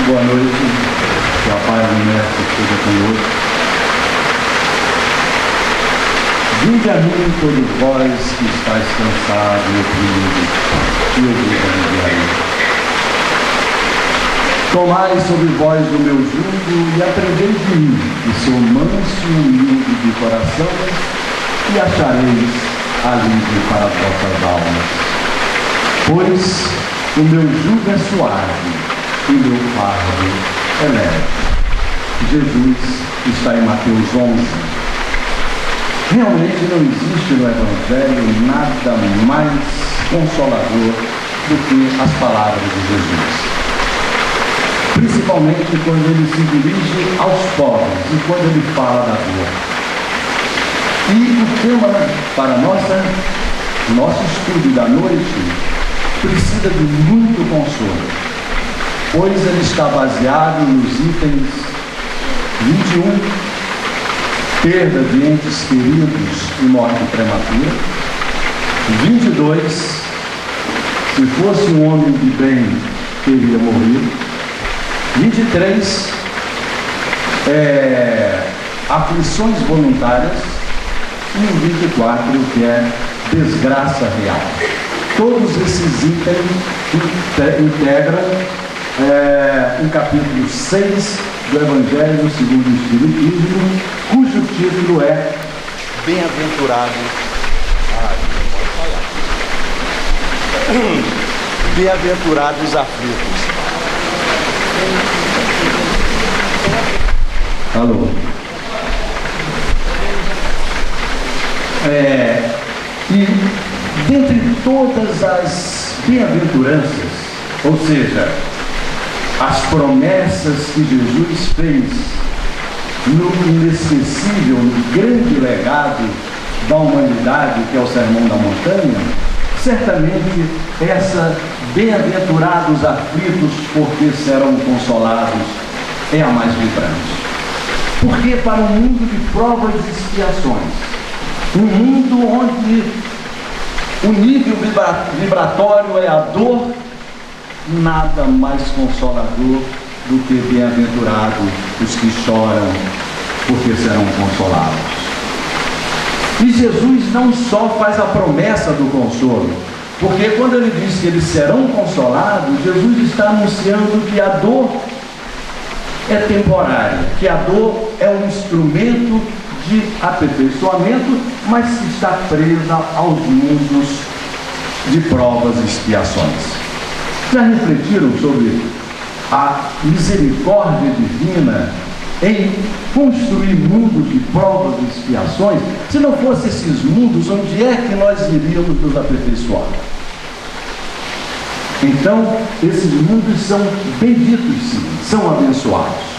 Boa noite, que a paz do Mestre esteja conosco. Vinde a mim, todos vós que estáis cansados e oprimidos, e eu vos aliviarei. Tomai sobre vós o meu jugo e aprendei de mim, que sou manso e humilde de coração, e achareis alívio para as vossas almas. Pois o meu jugo é suave e meu fardo é leve. Jesus está em Mateus 11. Realmente não existe no Evangelho nada mais consolador do que as palavras de Jesus. Principalmente quando ele se dirige aos pobres e quando ele fala da dor. E o tema para nosso estudo da noite precisa de muito consolo, pois ele está baseado nos itens 21, perda de entes queridos e morte prematura, 22, se fosse um homem de bem, teria morrido, 23, aflições voluntárias, e o 24, que é desgraça real. Todos esses itens integram o capítulo 6 do Evangelho segundo o Espiritismo, cujo título é Bem-aventurado. Bem-aventurados aflitos. Alô? E dentre todas as bem-aventuranças, ou seja, as promessas que Jesus fez no inesquecível, no grande legado da humanidade, que é o Sermão da Montanha, certamente essa bem-aventurados aflitos, porque serão consolados, é a mais vibrante. Porque para um mundo de provas e expiações, um mundo onde o nível vibratório é a dor, nada mais consolador do que bem-aventurados os que choram, porque serão consolados. E Jesus não só faz a promessa do consolo, porque quando ele diz que eles serão consolados, Jesus está anunciando que a dor é temporária, que a dor é um instrumento de aperfeiçoamento, mas que está presa aos mundos de provas e expiações. Já refletiram sobre a misericórdia divina em construir mundos de provas e expiações? Se não fossem esses mundos, onde é que nós iríamos nos aperfeiçoar? Então, esses mundos são benditos, sim, são abençoados.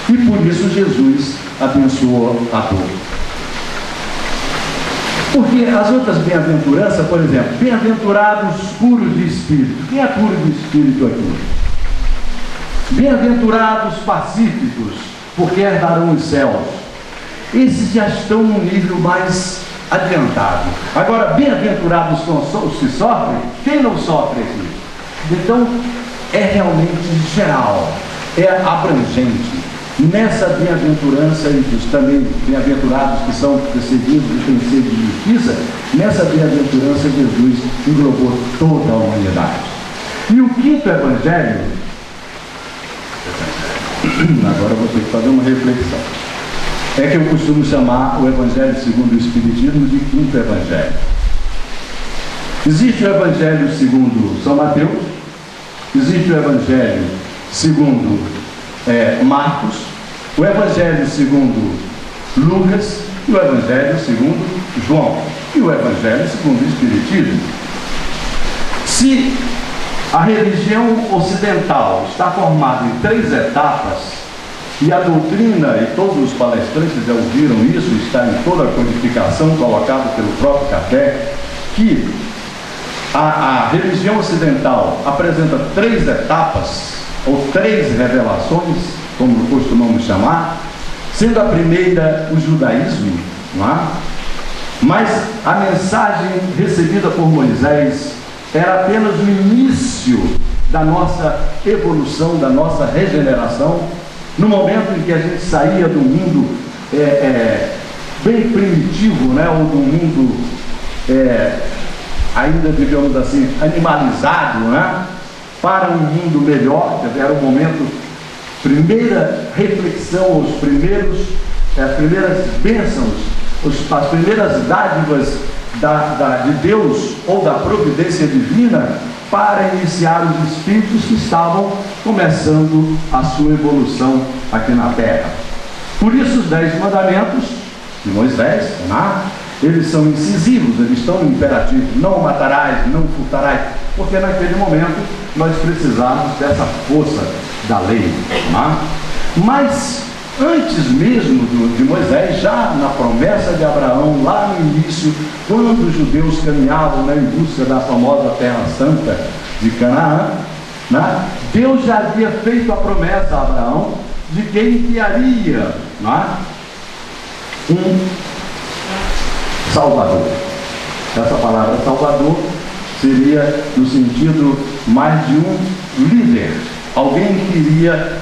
E por isso Jesus abençoou a dor. Porque as outras bem-aventuranças, por exemplo, bem-aventurados puros de espírito. Quem é puro de espírito aqui? Bem-aventurados pacíficos, porque herdarão os céus. Esses já estão num nível mais adiantado. Agora, bem-aventurados são os que sofrem. Quem não sofre aqui? Então, é realmente geral, é abrangente. Nessa bem-aventurança, e também bem-aventurados que são perseguidos e têm sede de justiça, nessa bem-aventurança Jesus englobou toda a humanidade. E o quinto evangelho, agora eu vou ter que fazer uma reflexão, é que eu costumo chamar o evangelho segundo o Espiritismo de quinto evangelho. Existe o evangelho segundo São Mateus, existe o evangelho segundo Marcos, o evangelho segundo Lucas e o evangelho segundo João e o evangelho segundo o Espiritismo. Se a religião ocidental está formada em 3 etapas, e a doutrina, e todos os palestrantes já ouviram isso, está em toda a codificação colocada pelo próprio Kardec, que a religião ocidental apresenta 3 etapas, ou 3 revelações, como costumamos chamar, sendo a primeira o judaísmo, não é? Mas a mensagem recebida por Moisés era apenas o início da nossa evolução, da nossa regeneração, no momento em que a gente saía do mundo bem primitivo, né, ou do mundo ainda, digamos assim, animalizado, né, para um mundo melhor. Era o momento, primeira reflexão, as primeiras bênçãos, as primeiras dádivas de Deus ou da providência divina para iniciar os espíritos que estavam começando a sua evolução aqui na Terra. Por isso os 10 mandamentos de Moisés, né, eles são incisivos, eles estão no imperativo: não matarás, não furtarás, porque naquele momento nós precisávamos dessa força da lei, né? Mas antes mesmo de Moisés, já na promessa de Abraão, lá no início, quando os judeus caminhavam, né, em busca da famosa Terra Santa de Canaã, né, Deus já havia feito a promessa a Abraão de que enviaria, né, um Salvador. Essa palavra Salvador seria no sentido mais de um líder, alguém que iria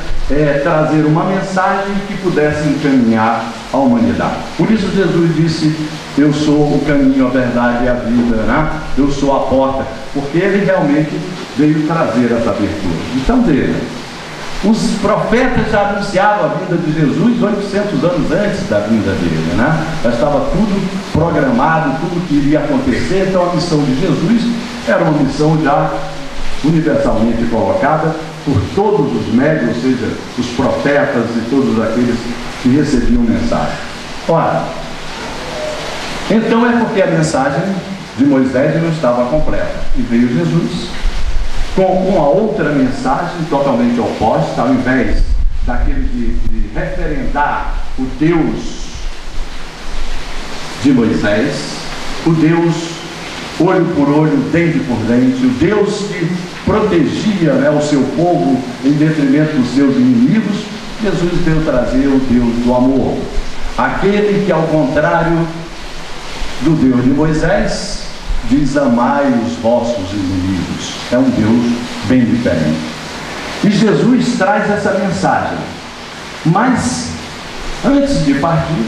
trazer uma mensagem que pudesse encaminhar a humanidade. Por isso Jesus disse: eu sou o caminho, a verdade e a vida, né? Eu sou a porta, porque ele realmente veio trazer essa abertura. Então veja, os profetas já anunciavam a vinda de Jesus 800 anos antes da vinda dele, né? Já estava tudo programado, tudo que iria acontecer. Então a missão de Jesus era uma missão já universalmente colocada por todos os médios, ou seja, os profetas e todos aqueles que recebiam mensagem. Ora, então é porque a mensagem de Moisés não estava completa, e veio Jesus com uma outra mensagem totalmente oposta. Ao invés daquele de referendar o Deus de Moisés, o Deus olho por olho, dente por dente, o Deus que protegia, né, o seu povo em detrimento dos seus inimigos, Jesus veio trazer o Deus do amor, aquele que, ao contrário do Deus de Moisés, diz: amai os vossos inimigos. É um Deus bem diferente. E Jesus traz essa mensagem. Mas antes de partir,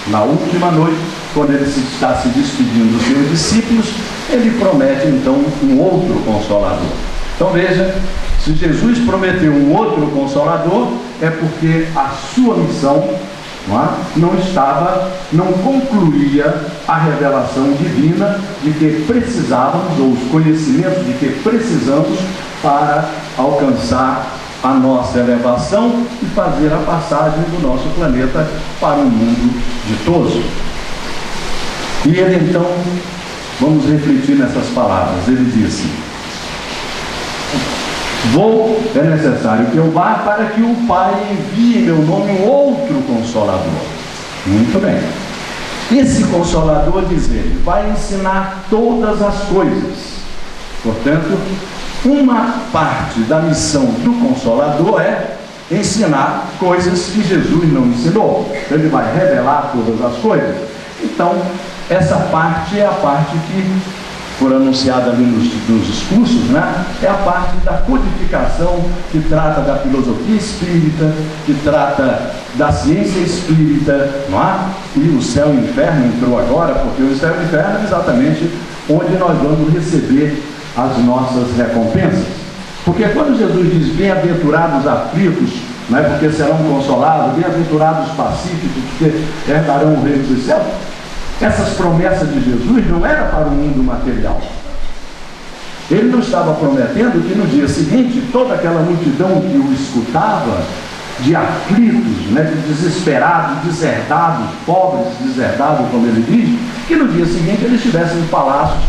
na última noite, quando ele está se despedindo dos seus discípulos, ele promete então um outro Consolador. Então veja, se Jesus prometeu um outro Consolador, é porque a sua missão não concluía a revelação divina de que precisávamos, ou os conhecimentos de que precisamos para alcançar a nossa elevação e fazer a passagem do nosso planeta para um mundo ditoso. E ele então, vamos refletir nessas palavras, ele disse: é necessário que eu vá para que o Pai envie em meu nome um outro Consolador. Muito bem. Esse Consolador, diz ele, vai ensinar todas as coisas. Portanto, uma parte da missão do Consolador é ensinar coisas que Jesus não ensinou. Ele vai revelar todas as coisas. Então, essa parte é a parte que for anunciada ali nos discursos, né? É a parte da codificação, que trata da filosofia espírita, que trata da ciência espírita, não é? E o céu e o inferno entrou agora, porque o céu e o inferno é exatamente onde nós vamos receber as nossas recompensas. Porque quando Jesus diz: bem-aventurados aflitos, não é, porque serão consolados, bem-aventurados pacíficos, porque herdarão o reino dos céus, essas promessas de Jesus não eram para o mundo material. Ele não estava prometendo que no dia seguinte toda aquela multidão que o escutava, de aflitos, né, de desesperados, deserdados, pobres, deserdados, como ele diz, que no dia seguinte eles estivessem em palácios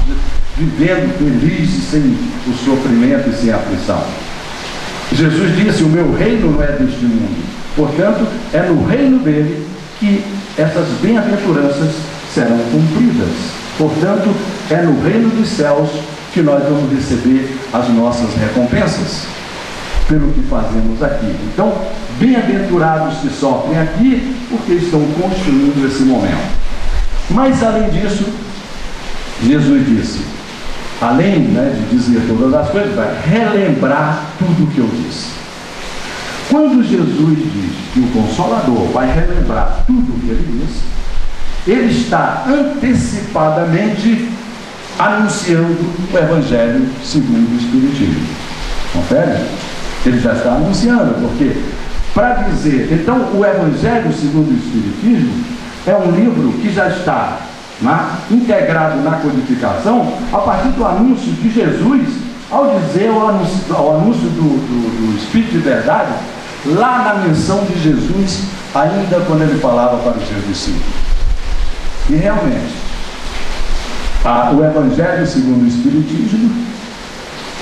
vivendo felizes, sem o sofrimento e sem a aflição. Jesus disse: o meu reino não é deste mundo. Portanto, é no reino dele que essas bem-aventuranças serão cumpridas. Portanto, é no reino dos céus que nós vamos receber as nossas recompensas pelo que fazemos aqui. Então, bem-aventurados que sofrem aqui, porque estão construindo esse momento. Mas, além disso, Jesus disse: além, né, de dizer todas as coisas, vai relembrar tudo o que eu disse. Quando Jesus diz que o Consolador vai relembrar tudo o que ele disse, ele está antecipadamente anunciando o Evangelho segundo o Espiritismo. Confere? Ele já está anunciando, porque para dizer, então o Evangelho segundo o Espiritismo é um livro que já está integrado na codificação a partir do anúncio de Jesus, ao dizer o anúncio do Espírito de verdade, lá na menção de Jesus, ainda quando ele falava para os seus discípulos. E realmente, o Evangelho segundo o Espiritismo,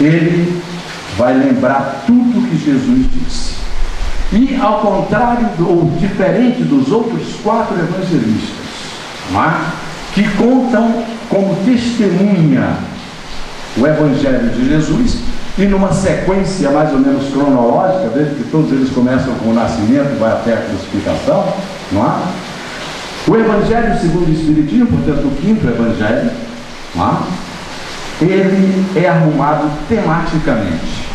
ele vai lembrar tudo que Jesus disse. E ao contrário, ou diferente dos outros 4 evangelistas, que contam como testemunha o Evangelho de Jesus, e numa sequência mais ou menos cronológica, desde que todos eles começam com o nascimento e vai até a crucificação, o Evangelho segundo o Espiritismo, portanto o 5º Evangelho, ele é arrumado tematicamente.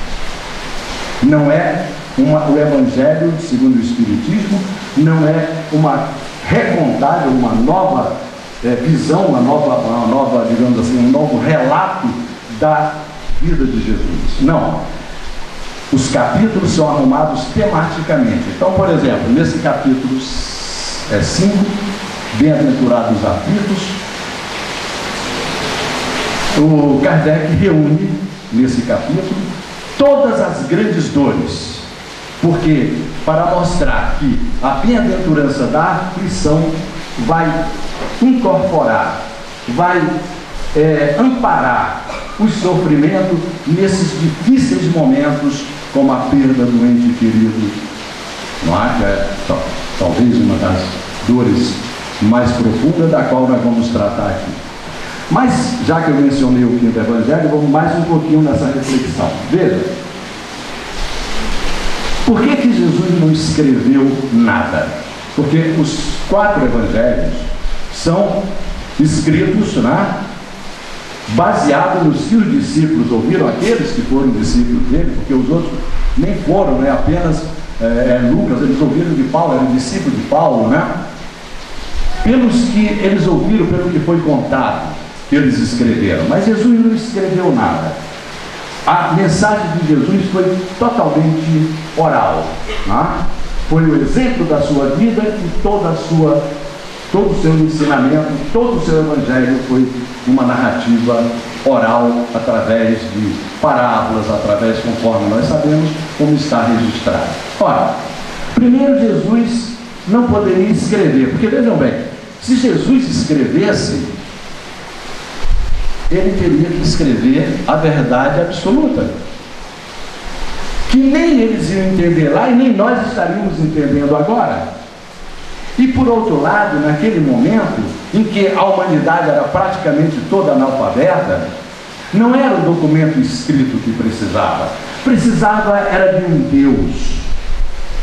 Não é o Evangelho segundo o Espiritismo, não é uma recontagem, uma nova visão, uma nova, digamos assim, um novo relato da vida de Jesus. Não. Os capítulos são arrumados tematicamente. Então, por exemplo, nesse capítulo 5, Bem-aventurados os aflitos, o Kardec reúne, nesse capítulo, todas as grandes dores. Porque, para mostrar que a bem-aventurança da aflição vai incorporar, vai amparar o sofrimento nesses difíceis momentos, como a perda do ente querido, que é talvez uma das dores mais profundas, da qual nós vamos tratar aqui. Mas, já que eu mencionei o 5º Evangelho, vamos mais um pouquinho nessa reflexão. Veja, por que Jesus não escreveu nada? Porque os 4 Evangelhos são escritos, baseado nos que os discípulos ouviram, aqueles que foram discípulos dele, porque os outros nem foram, apenas Lucas, eles ouviram de Paulo, era discípulo de Paulo, pelos que eles ouviram, pelo que foi contado, que eles escreveram. Mas Jesus não escreveu nada. A mensagem de Jesus foi totalmente oral, foi o exemplo da sua vida e todo o seu ensinamento, todo o seu evangelho foi uma narrativa oral, através de parábolas, conforme nós sabemos, como está registrado. Ora, primeiro Jesus não poderia escrever, porque vejam bem, se Jesus escrevesse, ele teria que escrever a verdade absoluta, que nem eles iam entender lá e nem nós estaríamos entendendo agora. E por outro lado, naquele momento em que a humanidade era praticamente toda analfabeta, não era o documento escrito que precisava era de um Deus.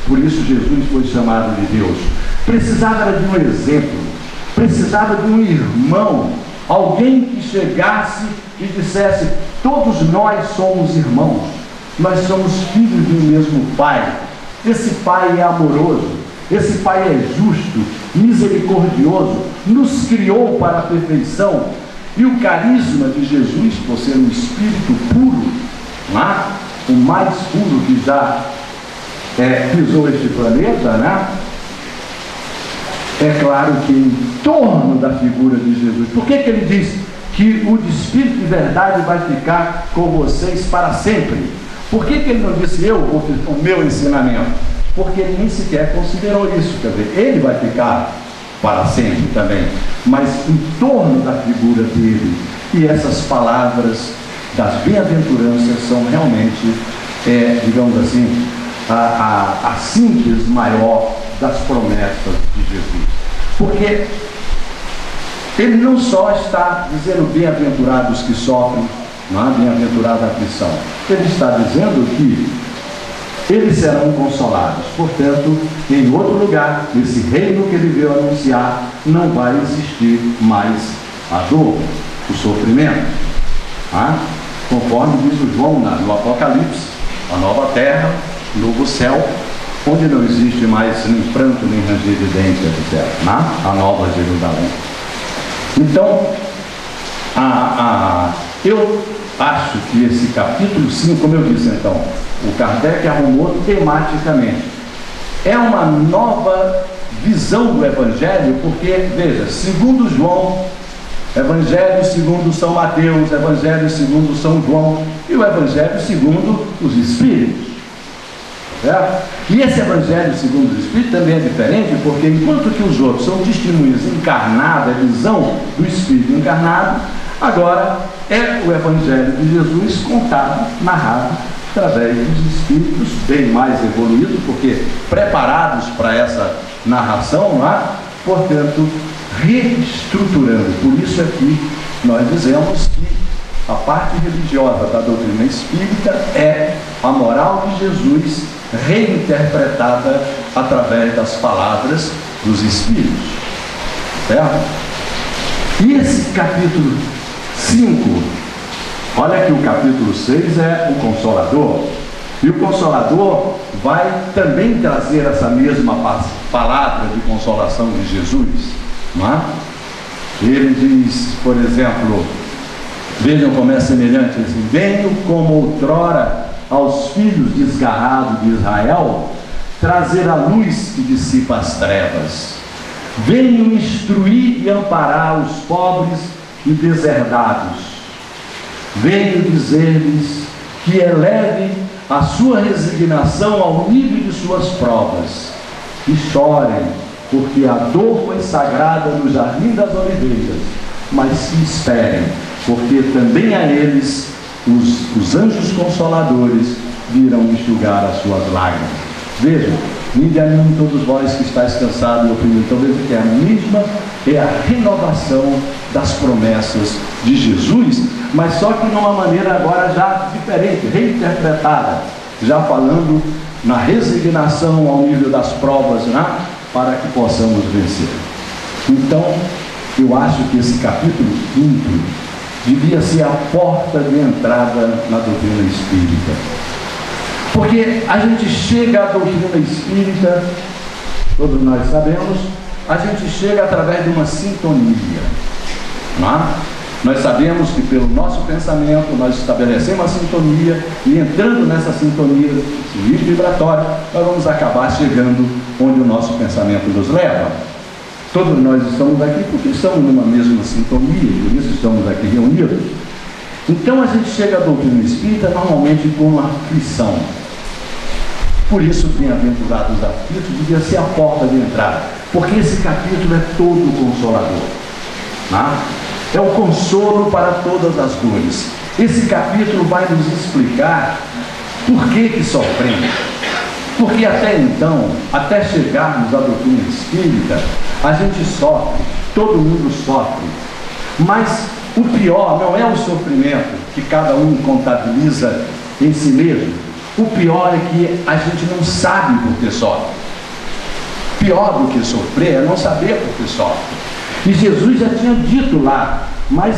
Por isso Jesus foi chamado de Deus. Precisava era de um exemplo, precisava de um irmão, alguém que chegasse e dissesse: todos nós somos irmãos, nós somos filhos de um mesmo Pai. Esse Pai é amoroso, esse Pai é justo, misericordioso, nos criou para a perfeição. E o carisma de Jesus, por ser um espírito puro, o mais puro que já pisou este planeta, é claro que em torno da figura de Jesus. Por que ele diz que o Espírito de verdade vai ficar com vocês para sempre? Por que ele não disse o meu ensinamento? Porque ele nem sequer considerou isso. Quer dizer, ele vai ficar para sempre também, mas em torno da figura dele. E essas palavras das bem-aventuranças são realmente, digamos assim, a síntese maior das promessas de Jesus. Porque ele não só está dizendo bem-aventurados que sofrem, bem-aventurada a aflição. Ele está dizendo que eles serão consolados. Portanto, em outro lugar, nesse reino que ele veio anunciar, não vai existir mais a dor, o sofrimento. Conforme diz o João no Apocalipse, a nova terra, novo céu, onde não existe mais nem pranto, nem ranger de dentes, etc. A nova Jerusalém. Então, eu acho que esse capítulo 5, como eu disse então, o Kardec arrumou tematicamente. É uma nova visão do Evangelho, porque, veja, segundo João, Evangelho segundo São Mateus, Evangelho segundo São João e o Evangelho segundo os Espíritos. Certo? E esse Evangelho segundo os Espíritos também é diferente, porque enquanto que os outros são testemunhas encarnadas, a visão do Espírito encarnado, agora é o Evangelho de Jesus contado, narrado, através dos Espíritos bem mais evoluídos, porque preparados para essa narração, portanto, reestruturando. Por isso aqui nós dizemos que a parte religiosa da doutrina espírita é a moral de Jesus reinterpretada através das palavras dos Espíritos. Certo? E esse capítulo 5, olha que o capítulo 6 é o Consolador. E o Consolador vai também trazer essa mesma palavra de consolação de Jesus. Ele diz, por exemplo, vejam como é semelhante assim: venho como outrora aos filhos desgarrados de Israel trazer a luz que dissipa as trevas. Venho instruir e amparar os pobres e deserdados. Venho dizer-lhes que eleve a sua resignação ao nível de suas provas e chorem, porque a dor foi sagrada no jardim das oliveiras, mas se esperem, porque também a eles os anjos consoladores virão enxugar as suas lágrimas. Vejam, vinde a mim todos vós que estáis cansados e oprimidos. Então veja que é a mesma, é a renovação das promessas de Jesus, mas só que de uma maneira agora já diferente, reinterpretada, já falando na resignação ao nível das provas, para que possamos vencer. Então, eu acho que esse capítulo 5 devia ser a porta de entrada na doutrina espírita. Porque a gente chega à doutrina espírita, todos nós sabemos, a gente chega através de uma sintonia. Nós sabemos que pelo nosso pensamento nós estabelecemos a sintonia, e entrando nessa sintonia, esse nível vibratório, nós vamos acabar chegando onde o nosso pensamento nos leva. Todos nós estamos aqui porque estamos numa mesma sintonia, por isso estamos aqui reunidos. Então a gente chega à doutrina espírita normalmente com uma aflição. Por isso, bem-aventurados os aflitos devia ser a porta de entrada, porque esse capítulo é todo consolador. É o consolo para todas as dores. Esse capítulo vai nos explicar por que sofremos. Porque até então, até chegarmos à doutrina espírita, a gente sofre, todo mundo sofre. Mas o pior não é o sofrimento que cada um contabiliza em si mesmo. O pior é que a gente não sabe por que sofre. Pior do que sofrer é não saber por que sofre. E Jesus já tinha dito lá, mas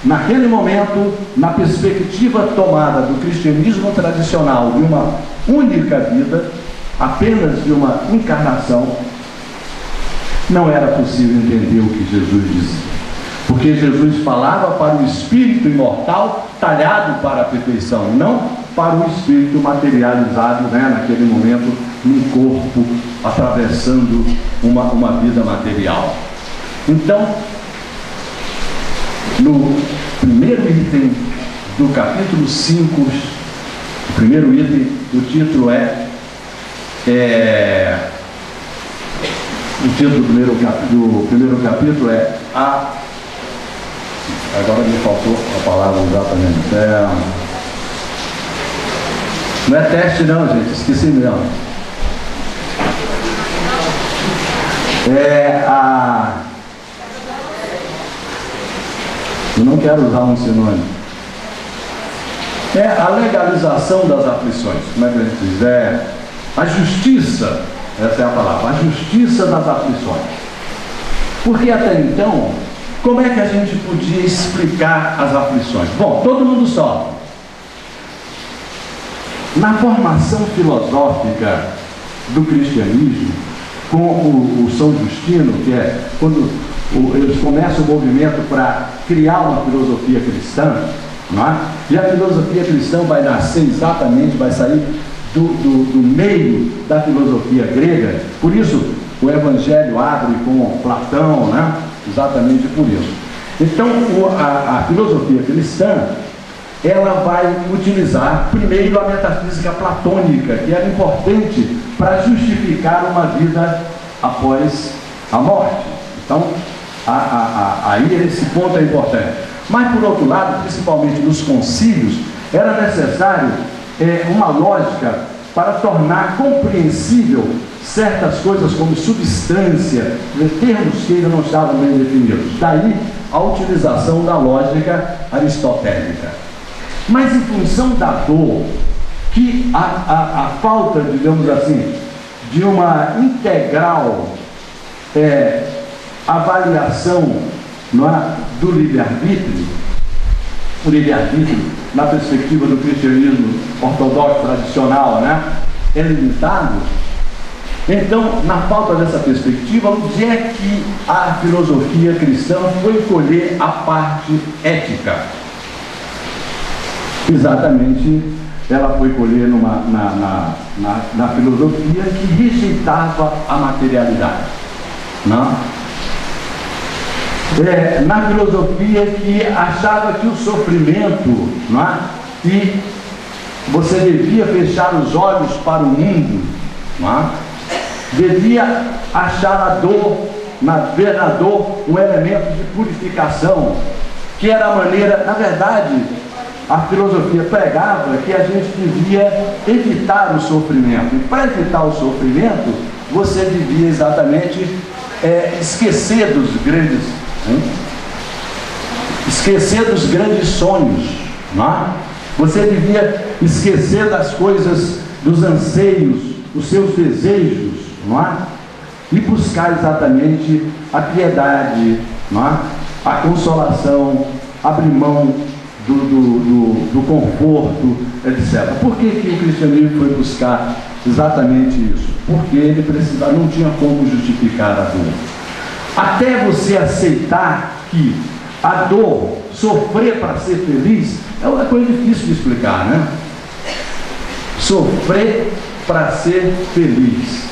naquele momento, na perspectiva tomada do cristianismo tradicional, de uma única vida, apenas de uma encarnação, não era possível entender o que Jesus dizia. Porque Jesus falava para o espírito imortal, talhado para a perfeição, não para o espírito materializado, naquele momento, num corpo, atravessando uma vida material. Então, no primeiro item do capítulo 5, o primeiro item, o título o título do primeiro capítulo é agora me faltou a palavra exatamente, não é teste não, gente, esqueci mesmo. Eu não quero usar um sinônimo. É a legalização das aflições. Como é que a gente diz? A justiça, essa é a palavra, a justiça das aflições. Porque até então, Como é que a gente podia explicar as aflições? Bom, todo mundo sofre. Na formação filosófica do cristianismo, com o São Justino, que é quando eles começam o movimento para criar uma filosofia cristã, não é? E a filosofia cristã vai nascer exatamente, vai sair do meio da filosofia grega. Por isso o Evangelho abre com Platão, né? Exatamente por isso. Então a filosofia cristã, ela vai utilizar primeiro a metafísica platônica, que era importante para justificar uma vida após a morte. Então aí esse ponto é importante. Mas por outro lado, principalmente nos concílios, era necessário uma lógica para tornar compreensível certas coisas como substância, termos que ainda não estavam bem definidos. Daí a utilização da lógica aristotélica. Mas em função da dor, que a falta, digamos assim, de uma integral avaliação, não é, do livre-arbítrio, o livre-arbítrio, na perspectiva do cristianismo ortodoxo tradicional, né, é limitado. Então, na falta dessa perspectiva, onde é que a filosofia cristã foi colher a parte ética? Exatamente, ela foi colher na filosofia que rejeitava a materialidade, não? Na filosofia que achava que o sofrimento, não é? E você devia fechar os olhos para o mundo, não é? Devia achar a dor, ver na dor um elemento de purificação, que era a maneira, na verdade, a filosofia pregava que a gente devia evitar o sofrimento. E para evitar o sofrimento, você devia exatamente esquecer dos grandes, esquecer dos grandes sonhos, não é? Você devia esquecer das coisas, dos anseios, dos seus desejos, não é? E buscar exatamente a piedade, não é? A consolação, abrir mão do conforto, etc. Por que o cristianismo foi buscar exatamente isso? Porque ele não tinha como justificar a dor. Até você aceitar que a dor, sofrer para ser feliz, é uma coisa difícil de explicar, né? Sofrer para ser feliz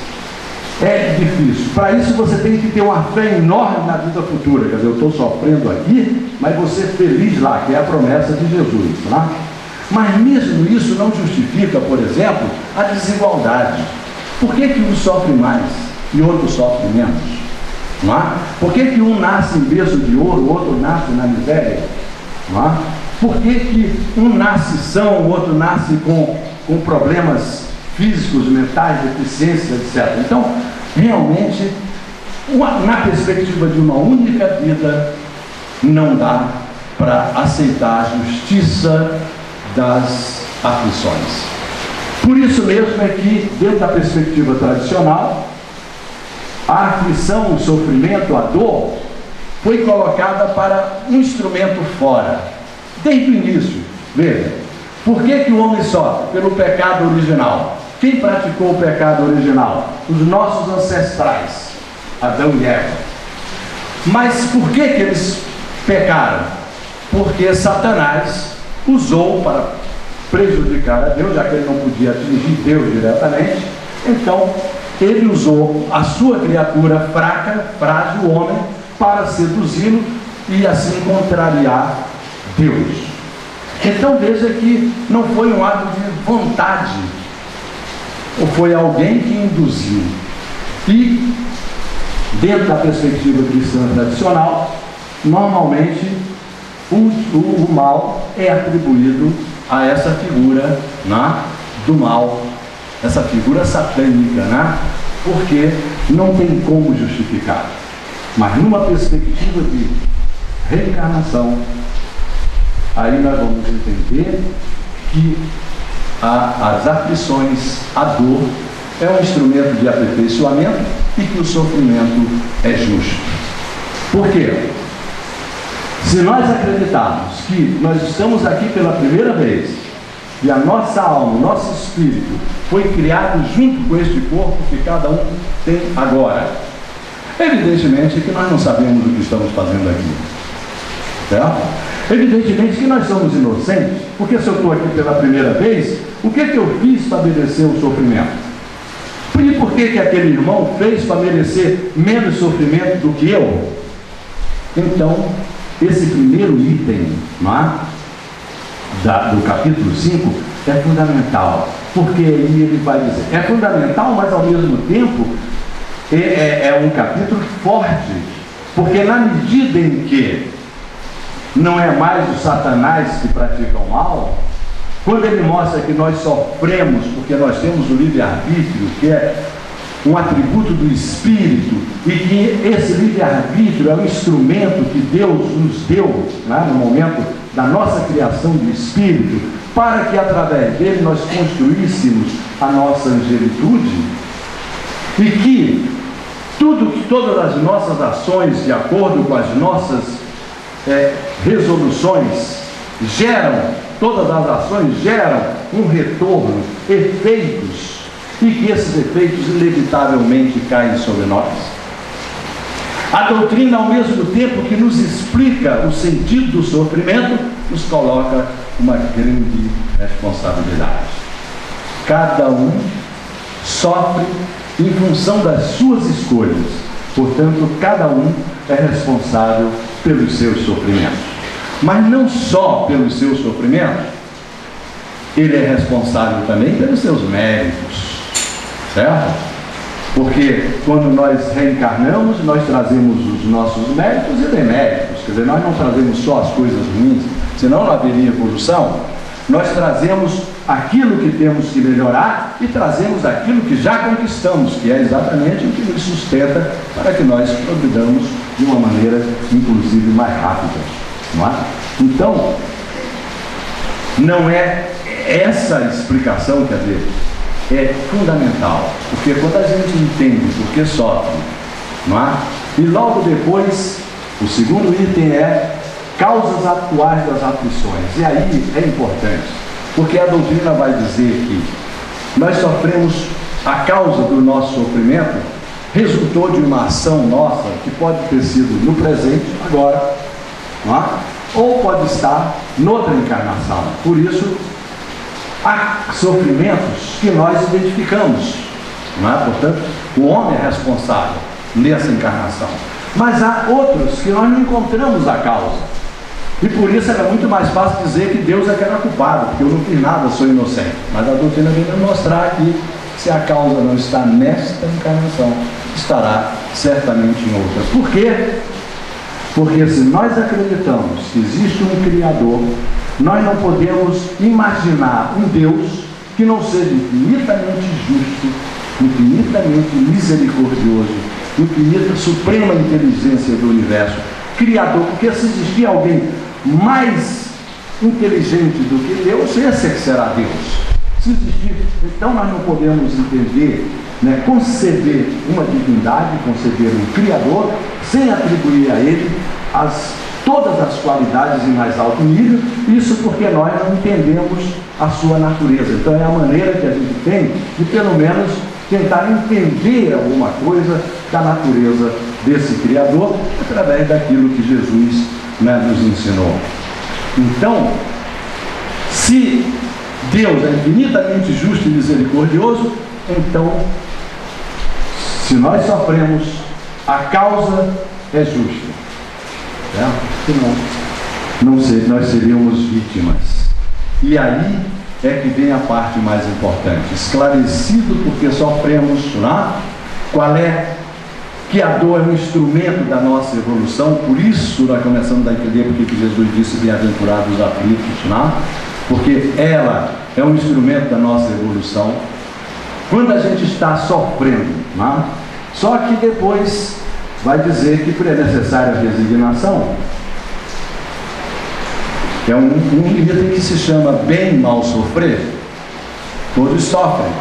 é difícil. Para isso você tem que ter uma fé enorme na vida futura. Quer dizer, eu estou sofrendo aqui, mas vou ser feliz lá, que é a promessa de Jesus, tá? Mas mesmo isso não justifica, por exemplo, a desigualdade. Por que um sofre mais e outro sofre menos? Não é? Por que um nasce em berço de ouro, o outro nasce na miséria? Não é? Por que um nasce são, o outro nasce com problemas físicos, mentais, deficiências, etc. Então, realmente, na perspectiva de uma única vida, não dá para aceitar a justiça das aflições. Por isso mesmo é que, dentro da perspectiva tradicional, a aflição, o sofrimento, a dor, foi colocada para um instrumento fora. Desde o início, veja, por que o homem sofre? Pelo pecado original. Quem praticou o pecado original? Os nossos ancestrais, Adão e Eva. Mas por que eles pecaram? Porque Satanás usou para prejudicar a Deus, já que ele não podia atingir Deus diretamente. Então, ele usou a sua criatura fraca, frágil, o homem, para seduzi-lo e assim contrariar Deus. Então veja que não foi um ato de vontade, ou foi alguém que induziu. E, dentro da perspectiva cristã tradicional, normalmente o mal é atribuído a essa figura, né, do mal, essa figura satânica, né, porque não tem como justificar. Mas numa perspectiva de reencarnação, aí nós vamos entender que as aflições, a dor, é um instrumento de aperfeiçoamento e que o sofrimento é justo. Por quê? Se nós acreditarmos que nós estamos aqui pela primeira vez e a nossa alma, o nosso espírito foi criado junto com este corpo que cada um tem agora, evidentemente que nós não sabemos o que estamos fazendo aqui, certo? Evidentemente que nós somos inocentes, porque se eu estou aqui pela primeira vez, o que eu fiz para merecer o sofrimento? E por que aquele irmão fez para merecer menos sofrimento do que eu? Então, esse primeiro item, não é? Do capítulo 5 é fundamental, porque aí ele vai dizer, é fundamental, mas ao mesmo tempo é um capítulo forte, porque na medida em que não é mais os satanás que praticam mal, quando ele mostra que nós sofremos porque nós temos o livre-arbítrio, que é um atributo do Espírito, e que esse livre-arbítrio é um instrumento que Deus nos deu, né, no momento da nossa criação do Espírito, para que através dele nós construíssemos a nossa angelitude, e que todas as nossas ações, de acordo com as nossas resoluções, todas as ações geram um retorno, efeitos, e que esses efeitos inevitavelmente caem sobre nós. A doutrina, ao mesmo tempo que nos explica o sentido do sofrimento, nos coloca uma grande responsabilidade. Cada um sofre em função das suas escolhas, portanto, cada um é responsável pelos seus sofrimentos. Mas não só pelos seus sofrimentos, ele é responsável também pelos seus méritos, certo? Porque quando nós reencarnamos, nós trazemos os nossos méritos e deméritos, quer dizer, nós não trazemos só as coisas ruins, senão não haveria evolução. Nós trazemos aquilo que temos que melhorar e trazemos aquilo que já conquistamos, que é exatamente o que nos sustenta para que nós progridamos de uma maneira, inclusive, mais rápida. Não é? Então, não é essa explicação, quer dizer, é fundamental, porque quando a gente entende por que sofre, não é? E logo depois, o segundo item é causas atuais das aflições, e aí é importante, porque a doutrina vai dizer que nós sofremos, a causa do nosso sofrimento resultou de uma ação nossa, que pode ter sido no presente, agora, não é? Ou pode estar noutra encarnação. Por isso, há sofrimentos que nós identificamos, não é? Portanto, o homem é responsável nessa encarnação. Mas há outros que nós não encontramos a causa. E por isso era muito mais fácil dizer que Deus é que era culpado, porque eu não fiz nada, sou inocente. Mas a doutrina vem nos mostrar que se a causa não está nesta encarnação, estará certamente em outra. Por quê? Porque se nós acreditamos que existe um Criador, nós não podemos imaginar um Deus que não seja infinitamente justo, infinitamente misericordioso, infinita, suprema inteligência do universo, Criador, porque se existir alguém mais inteligente do que Deus, esse é que será Deus. Se existir, então nós não podemos entender, né, conceber uma divindade, conceber um Criador, sem atribuir a ele todas as qualidades em mais alto nível, isso porque nós não entendemos a sua natureza. Então é a maneira que a gente tem de pelo menos tentar entender alguma coisa da natureza desse Criador através daquilo que Jesus, né, nos ensinou. Então, se Deus é infinitamente justo e misericordioso, então, se nós sofremos, a causa é justa. Senão, nós seríamos vítimas. E aí é que vem a parte mais importante. Esclarecido porque sofremos, né? Qual é? Que a dor é um instrumento da nossa evolução. Por isso nós começamos a entender porque que Jesus disse bem-aventurados os aflitos, né? Porque ela é um instrumento da nossa evolução. Quando a gente está sofrendo, né? Só que depois vai dizer que é necessária a resignação. É um item que se chama bem mal sofrer. Todos sofrem,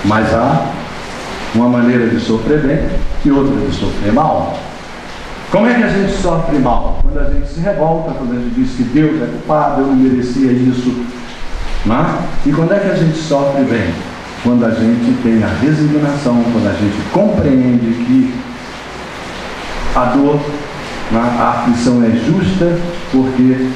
mas há uma maneira de sofrer bem e outra de sofrer mal. Como é que a gente sofre mal? Quando a gente se revolta, quando a gente diz que Deus é culpado, eu não merecia isso. Né? E quando é que a gente sofre bem? Quando a gente tem a resignação, quando a gente compreende que a dor, né, a aflição é justa, porque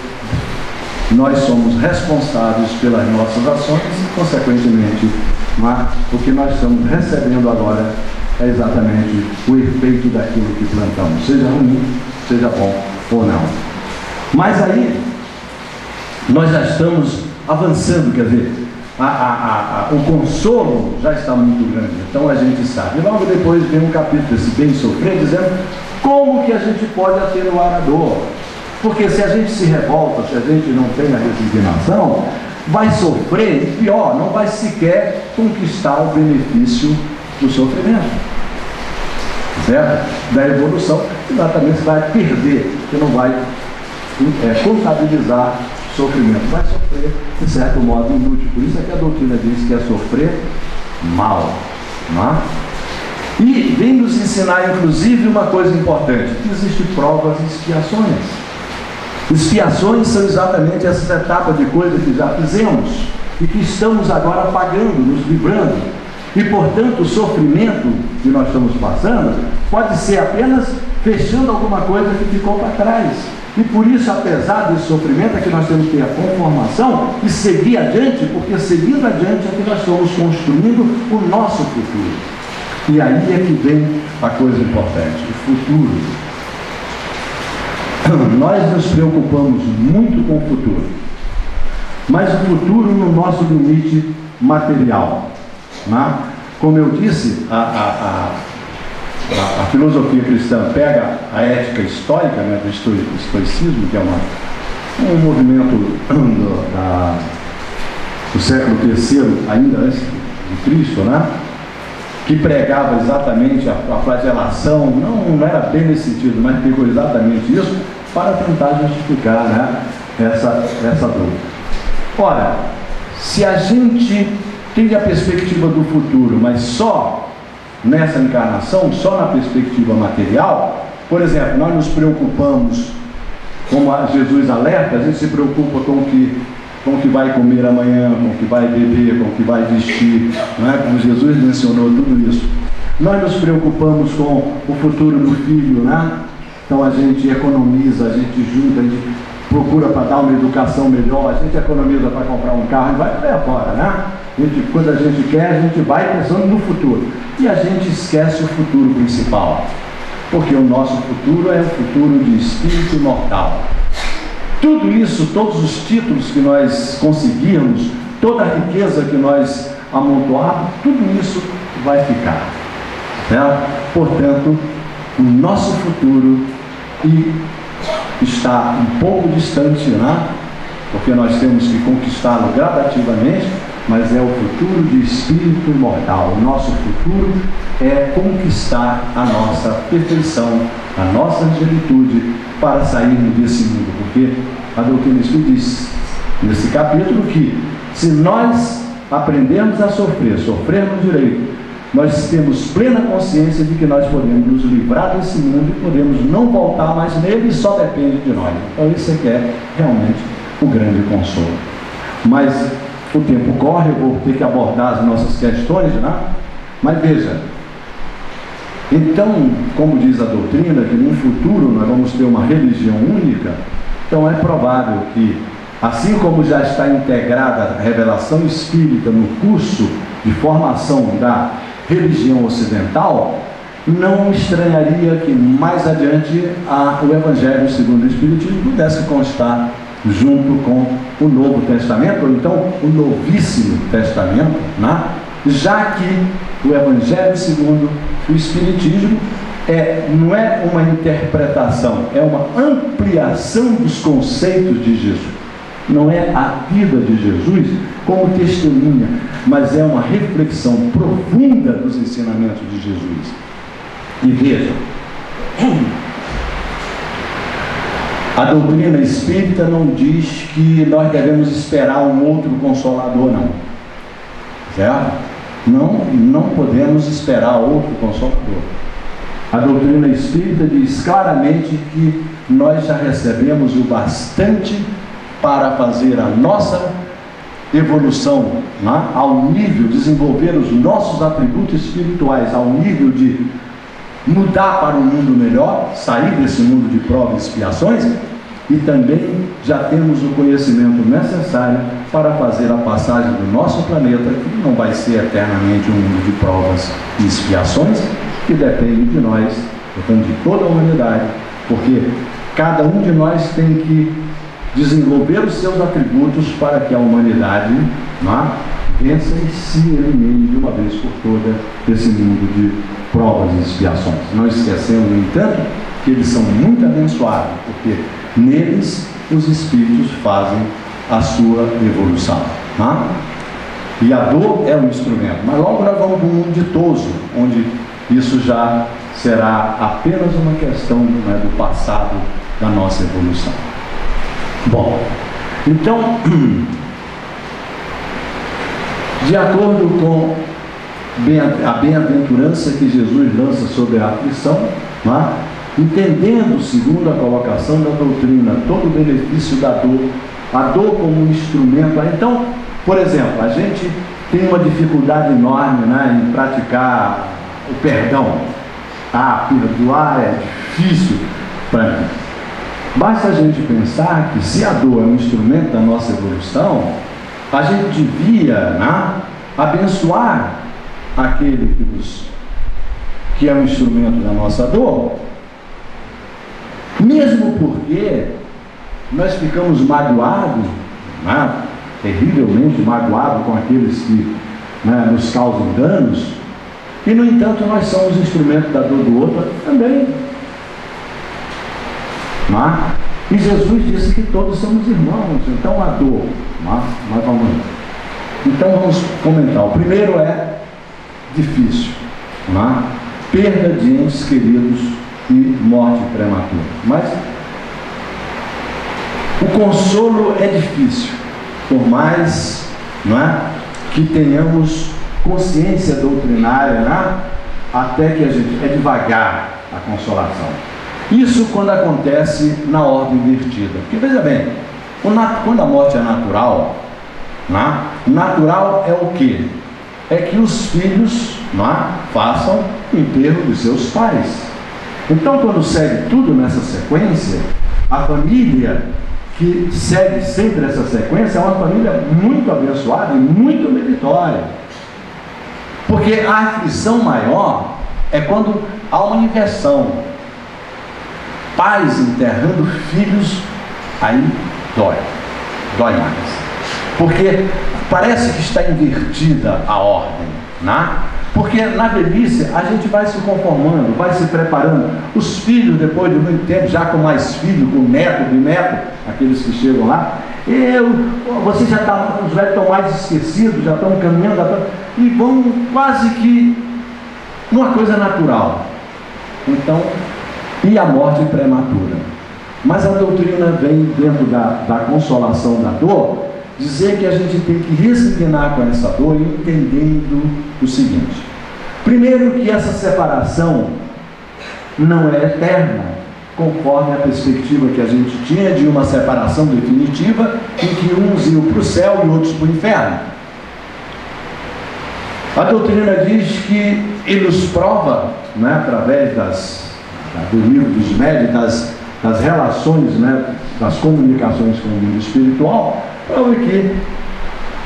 nós somos responsáveis pelas nossas ações e, consequentemente, né, o que nós estamos recebendo agora é exatamente o efeito daquilo que plantamos, seja ruim, seja bom ou não. Mas aí, nós já estamos avançando, quer dizer, o consolo já está muito grande, então a gente sabe. E logo depois vem um capítulo desse bem sofrer, dizendo como que a gente pode atenuar a dor. Porque se a gente se revolta, se a gente não tem a resignação, vai sofrer, e pior, não vai sequer conquistar o benefício do sofrimento. Certo? Da evolução, exatamente, você vai perder, você não vai contabilizar sofrimento, vai sofrer de certo modo inútil. Por isso é que a doutrina diz que é sofrer mal. Não é? E vem nos ensinar, inclusive, uma coisa importante: que existem provas e expiações. Expiações são exatamente essas etapas de coisas que já fizemos e que estamos agora pagando, nos livrando. E, portanto, o sofrimento que nós estamos passando pode ser apenas fechando alguma coisa que ficou para trás. E por isso, apesar desse sofrimento, é que nós temos que ter a conformação e seguir adiante, porque seguindo adiante é que nós estamos construindo o nosso futuro. E aí é que vem a coisa importante, o futuro. Nós nos preocupamos muito com o futuro, mas o futuro no nosso limite material. Né? Como eu disse, a filosofia cristã pega a ética estoica, né, do estoicismo, que é um movimento do século III, ainda antes de Cristo, né, que pregava exatamente a flagelação, não era bem nesse sentido, mas pegou exatamente isso para tentar justificar, né, essa dor. Ora, se a gente tem a perspectiva do futuro, mas só nessa encarnação, só na perspectiva material, por exemplo, nós nos preocupamos, como Jesus alerta, a gente se preocupa com o que vai comer amanhã, com o que vai beber, com o que vai vestir, não é? Como Jesus mencionou tudo isso. Nós nos preocupamos com o futuro do filho, né? Então a gente economiza, a gente junta, a gente procura para dar uma educação melhor, a gente economiza para comprar um carro e vai por aí fora, né? Quando a gente quer, a gente vai pensando no futuro. E a gente esquece o futuro principal. Porque o nosso futuro é o futuro de espírito imortal. Tudo isso, todos os títulos que nós conseguirmos, toda a riqueza que nós amontoarmos, tudo isso vai ficar. Né? Portanto, o nosso futuro está um pouco distante, né? Porque nós temos que conquistá-lo gradativamente, mas é o futuro de espírito imortal. O nosso futuro é conquistar a nossa perfeição, a nossa angelitude, para sairmos desse mundo. Porque a doutrina espírita diz, nesse capítulo, que se nós aprendermos a sofrermos direito, nós temos plena consciência de que nós podemos nos livrar desse mundo e podemos não voltar mais nele, e só depende de nós. Então isso é que é realmente o grande consolo. Mas o tempo corre, eu vou ter que abordar as nossas questões, né? Mas veja, então, como diz a doutrina, que no futuro nós vamos ter uma religião única, então é provável que, assim como já está integrada a revelação espírita no curso de formação da religião ocidental, não estranharia que mais adiante o Evangelho segundo o Espiritismo pudesse constar junto com o Novo Testamento, ou então o Novíssimo Testamento, né? Já que o Evangelho segundo o Espiritismo não é uma interpretação, é uma ampliação dos conceitos de Jesus. Não é a vida de Jesus como testemunha, mas é uma reflexão profunda dos ensinamentos de Jesus. E veja, a doutrina espírita não diz que nós devemos esperar um outro consolador, não. Certo? Não podemos esperar outro consolador. A doutrina espírita diz claramente que nós já recebemos o bastante para fazer a nossa evolução, né? Ao nível de desenvolver os nossos atributos espirituais, ao nível de mudar para um mundo melhor, sair desse mundo de provas e expiações, e também já temos o conhecimento necessário para fazer a passagem do nosso planeta, que não vai ser eternamente um mundo de provas e expiações, que depende de nós, depende de toda a humanidade, porque cada um de nós tem que desenvolver os seus atributos para que a humanidade, né, vença e se elimine de uma vez por toda desse mundo de provas e expiações. Não esquecemos, no entanto, que eles são muito abençoados, porque neles os espíritos fazem a sua evolução, né? E a dor é um instrumento, mas logo nós vamos para um mundo ditoso, onde isso já será apenas uma questão, né, do passado da nossa evolução. Bom, então, de acordo com a bem-aventurança que Jesus lança sobre a aflição, né, entendendo, segundo a colocação da doutrina, todo o benefício da dor, a dor como um instrumento. Então, por exemplo, a gente tem uma dificuldade enorme, né, em praticar o perdão. Perdoar é difícil para mim. Basta a gente pensar que se a dor é um instrumento da nossa evolução, a gente devia, né, abençoar aquele que é um instrumento da nossa dor, mesmo porque nós ficamos magoados, né, terrivelmente magoados com aqueles que, né, nos causam danos, e no entanto nós somos instrumentos da dor do outro também. E Jesus disse que todos somos irmãos, então a dor, nós vamos. Então vamos comentar. O primeiro é difícil, perda de entes queridos e morte prematura. Mas o consolo é difícil, por mais, que tenhamos consciência doutrinária, até que a gente é devagar a consolação. Isso quando acontece na ordem invertida. Porque veja bem, quando a morte é natural, natural é o quê? É que os filhos, façam o enterro dos seus pais. Então, quando segue tudo nessa sequência, a família que segue sempre essa sequência é uma família muito abençoada e muito meritória. Porque a aflição maior é quando há uma inversão. Pais enterrando filhos, aí dói mais. Porque parece que está invertida a ordem, Porque na velhice a gente vai se conformando, vai se preparando. Os filhos, depois de muito tempo, já com mais filhos, com neto, bisneto, aqueles que chegam lá, você já está, os velhos estão mais esquecidos, já estão caminhando, e vão quase que uma coisa natural. Então, e a morte prematura. Mas a doutrina vem dentro da consolação da dor, dizer que a gente tem que resignar com essa dor, entendendo o seguinte: primeiro, que essa separação não é eterna, conforme a perspectiva que a gente tinha de uma separação definitiva, em que uns iam para o céu e outros para o inferno. A doutrina diz que ele nos prova, através do livro dos médios, das relações, das comunicações com o mundo espiritual, prova que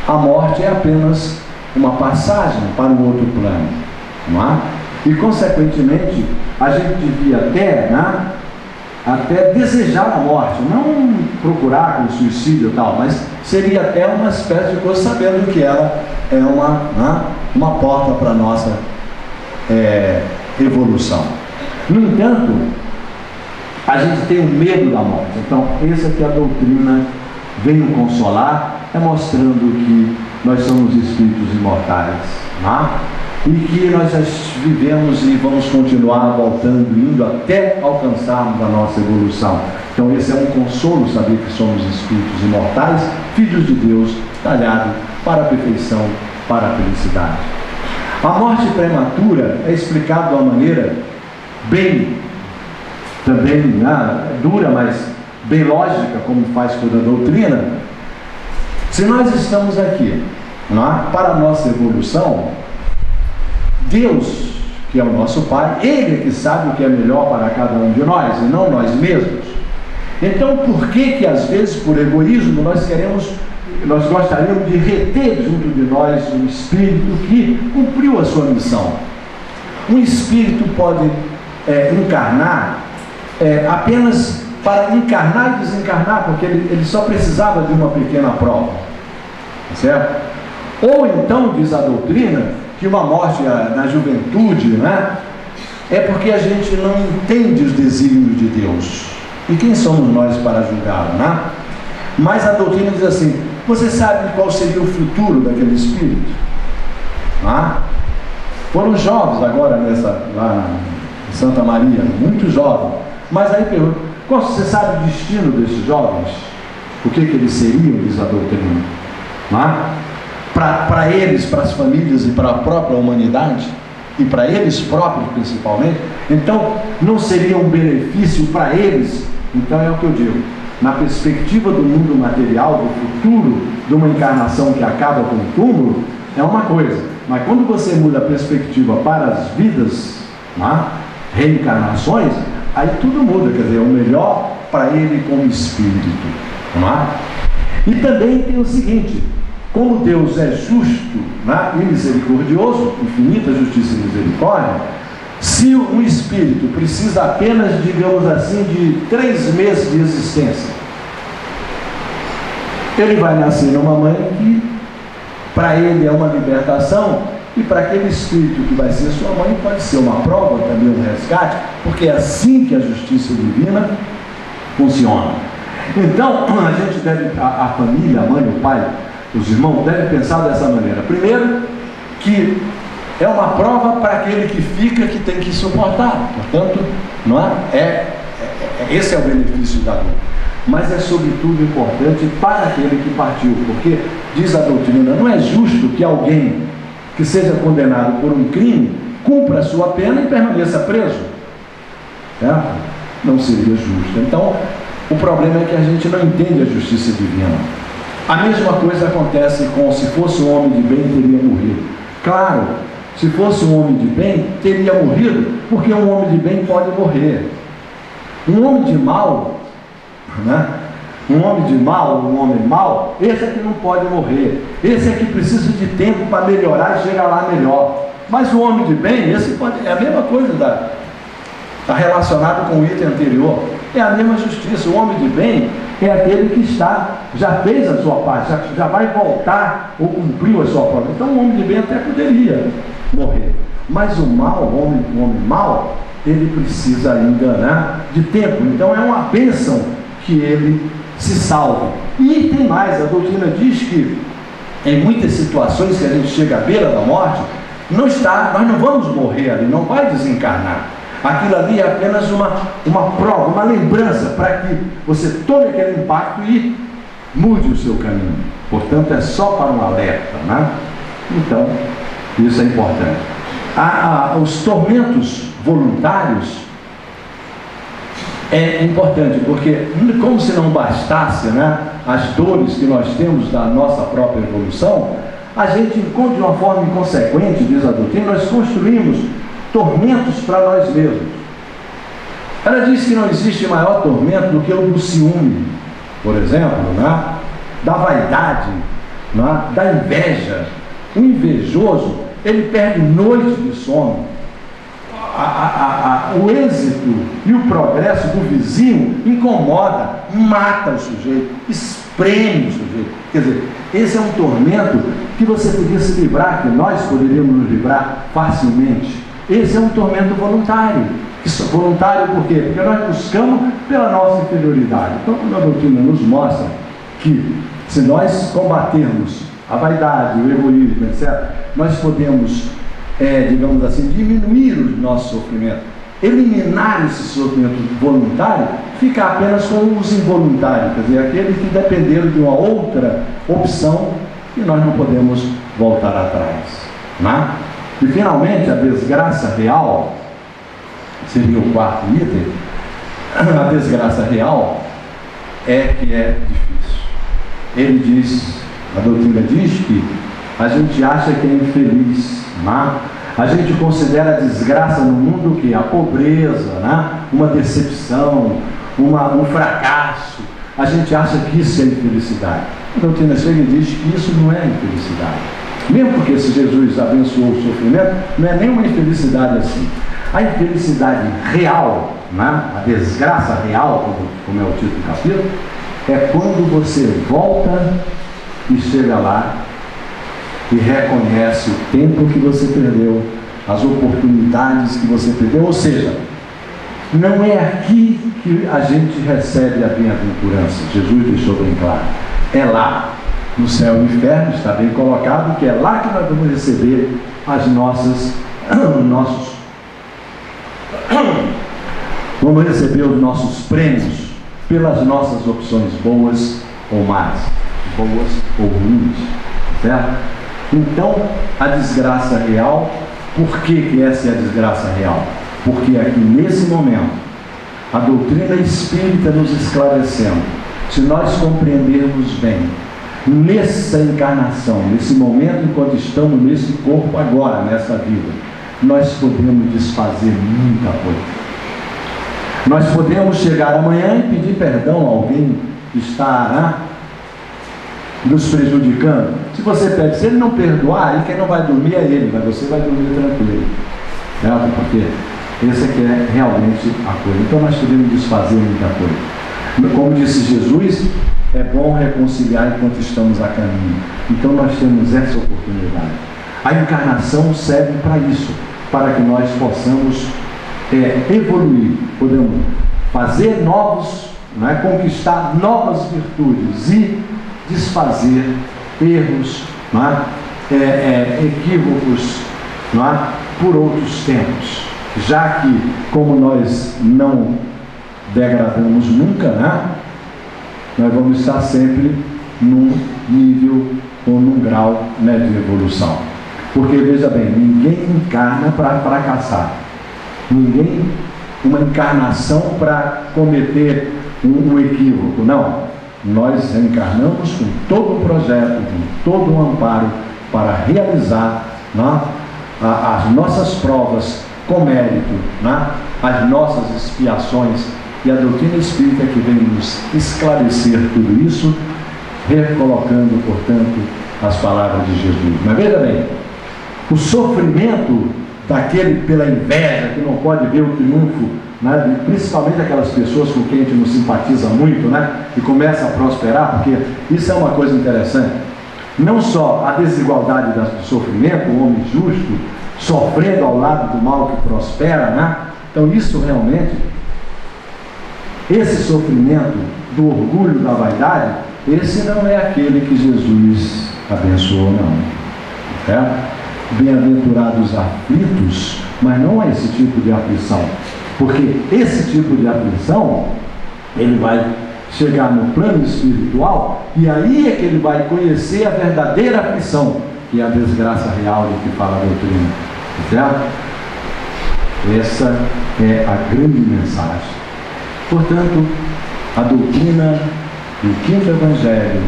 a morte é apenas uma passagem para um outro plano, E consequentemente a gente devia até desejar a morte, não procurar com suicídio e tal, mas seria até uma espécie de coisa, sabendo que ela é uma porta para a nossa evolução. No entanto, a gente tem o medo da morte. Então, essa que a doutrina veio consolar, é mostrando que nós somos espíritos imortais, e que nós já vivemos e vamos continuar voltando, indo até alcançarmos a nossa evolução. Então esse é um consolo, saber que somos espíritos imortais, filhos de Deus, talhados para a perfeição, para a felicidade. A morte prematura é explicada de uma maneira bem, também, né, dura, mas bem lógica, como faz toda a doutrina, se nós estamos aqui, não é, para a nossa evolução, Deus, que é o nosso Pai, Ele é que sabe o que é melhor para cada um de nós, e não nós mesmos. Então, por que às vezes, por egoísmo, nós gostaríamos de reter junto de nós um espírito que cumpriu a sua missão? Um espírito pode encarnar apenas para encarnar e desencarnar, porque ele só precisava de uma pequena prova, certo? Ou então, diz a doutrina, que uma morte na juventude, né, é porque a gente não entende os desígnios de Deus. E quem somos nós para julgá-lo, né? Mas a doutrina diz assim: você sabe qual seria o futuro daquele espírito? Foram jovens agora lá em Santa Maria, muito jovens. Mas aí pergunta: você sabe o destino desses jovens? O que eles seriam, diz a doutrina? Para eles, para as famílias e para a própria humanidade, e para eles próprios principalmente. Então, não seria um benefício para eles? Então é o que eu digo, na perspectiva do mundo material, do futuro, de uma encarnação que acaba com o túmulo, é uma coisa. Mas quando você muda a perspectiva para as vidas, reencarnações, aí tudo muda, quer dizer, o melhor para ele como espírito. E também tem o seguinte: como Deus é justo, e misericordioso, infinita justiça e misericórdia, se um espírito precisa apenas, digamos assim, de 3 meses de existência, ele vai nascer numa mãe que para ele é uma libertação, e para aquele espírito que vai ser sua mãe pode ser uma prova, também um resgate, porque é assim que a justiça divina funciona. Então, a gente deve, a família, a mãe, o pai, os irmãos devem pensar dessa maneira. Primeiro, que é uma prova para aquele que fica, que tem que suportar. Portanto, não é? Esse é o benefício da dor. Mas é sobretudo importante para aquele que partiu, porque diz a doutrina: não é justo que alguém que seja condenado por um crime cumpra a sua pena e permaneça preso. Certo? Não seria justo. Então, o problema é que a gente não entende a justiça divina. A mesma coisa acontece com: se fosse um homem de bem, teria morrido. Claro, se fosse um homem de bem, teria morrido, porque um homem de bem pode morrer. Um homem de mal, um homem de mal, um homem mau, esse é que não pode morrer. Esse é que precisa de tempo para melhorar e chegar lá melhor. Mas o homem de bem, esse pode, é a mesma coisa, está relacionado com o item anterior. É a mesma justiça. O homem de bem é aquele que já fez a sua parte, já vai voltar ou cumpriu a sua prova. Então o homem de bem até poderia morrer. Mas o mal, o homem mau, ele precisa ainda de tempo. Então é uma bênção que ele se salve. E tem mais, a doutrina diz que em muitas situações que a gente chega à beira da morte, nós não vamos morrer ali, não vai desencarnar. Aquilo ali é apenas uma prova, uma lembrança para que você tome aquele impacto e mude o seu caminho. Portanto, é só para um alerta, Então, isso é importante. Os tormentos voluntários é importante, porque como se não bastasse as dores que nós temos da nossa própria evolução, a gente, de uma forma inconsequente, diz a doutrina, nós construímos tormentos para nós mesmos. Ela diz que não existe maior tormento do que o do ciúme, por exemplo, da vaidade, da inveja. O invejoso, ele perde noites de sono. O êxito e o progresso do vizinho incomoda, mata o sujeito, espreme o sujeito. Quer dizer, esse é um tormento que você podia se livrar, que nós poderíamos nos livrar facilmente. Esse é um tormento voluntário. Voluntário por quê? Porque nós buscamos pela nossa inferioridade. Então, quando a doutrina nos mostra que se nós combatermos a vaidade, o egoísmo, etc., nós podemos, digamos assim, diminuir o nosso sofrimento, eliminar esse sofrimento voluntário, ficar apenas com os involuntários, quer dizer, aqueles que dependeram de uma outra opção e nós não podemos voltar atrás. E finalmente, a desgraça real seria o quarto item, a desgraça real é que é difícil. Ele diz, a doutrina diz que a gente acha que é infeliz, né? A gente considera a desgraça no mundo que a pobreza, né? Uma decepção, um fracasso. A gente acha que isso é infelicidade. A doutrina chega e diz que isso não é infelicidade. Mesmo porque se Jesus abençoou o sofrimento, não é nenhuma infelicidade assim. A infelicidade real, né? A desgraça real, como é o título do capítulo, é quando você volta e chega lá e reconhece o tempo que você perdeu, as oportunidades que você perdeu. Ou seja, não é aqui que a gente recebe a bem-aventurança. Jesus deixou bem claro. É lá, no céu e no inferno, está bem colocado, que é lá que nós vamos receber vamos receber os nossos prêmios pelas nossas opções boas ou más, boas ou ruins, certo? Então, a desgraça real, por que essa é a desgraça real? Porque aqui nesse momento, a doutrina espírita nos esclarecendo, se nós compreendermos bem, nessa encarnação, nesse momento enquanto estamos nesse corpo agora, nessa vida, nós podemos desfazer muita coisa. Nós podemos chegar amanhã e pedir perdão a alguém que está nos prejudicando. Se você pede, se ele não perdoar, aí quem não vai dormir é ele, mas você vai dormir tranquilo, certo? Porque essa que é realmente a coisa. Então nós podemos desfazer muita coisa. Como disse Jesus, é bom reconciliar enquanto estamos a caminho. Então nós temos essa oportunidade. A encarnação serve para isso, para que nós possamos evoluir, podemos fazer novos, conquistar novas virtudes e desfazer erros, equívocos, por outros tempos, já que, como nós não degradamos nunca, nós vamos estar sempre num nível ou num grau de evolução. Porque, veja bem, ninguém encarna para fracassar, ninguém, uma encarnação para cometer um equívoco, não. Nós reencarnamos com todo o projeto, com todo o amparo para realizar as nossas provas com mérito, as nossas expiações, e a doutrina espírita que vem nos esclarecer tudo isso, recolocando, portanto, as palavras de Jesus. Mas veja bem, o sofrimento daquele pela inveja, que não pode ver o triunfo, principalmente aquelas pessoas com quem a gente não simpatiza muito, e começa a prosperar, porque isso é uma coisa interessante. Não só a desigualdade do sofrimento, o homem justo sofrendo ao lado do mal que prospera, então isso realmente, esse sofrimento do orgulho, da vaidade, esse não é aquele que Jesus abençoou, não. Bem-aventurados aflitos, mas não é esse tipo de aflição, porque esse tipo de aflição, ele vai chegar no plano espiritual, e aí é que ele vai conhecer a verdadeira aflição, que é a desgraça real de que fala a doutrina, certo? Essa é a grande mensagem. Portanto, a doutrina do quinto evangelho,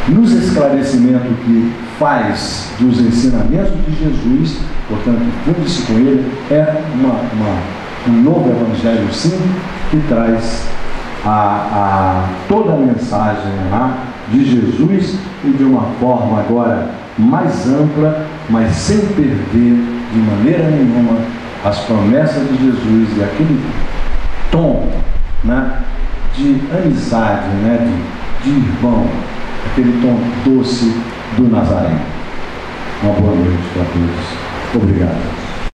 nos esclarecimentos que faz dos ensinamentos de Jesus, portanto, funde-se com ele, é um novo evangelho, sim, que traz toda a mensagem de Jesus, e de uma forma agora mais ampla, mas sem perder de maneira nenhuma as promessas de Jesus e aquele tom de amizade, de irmão, aquele tom doce do Nazareno. Uma boa noite para todos. Obrigado.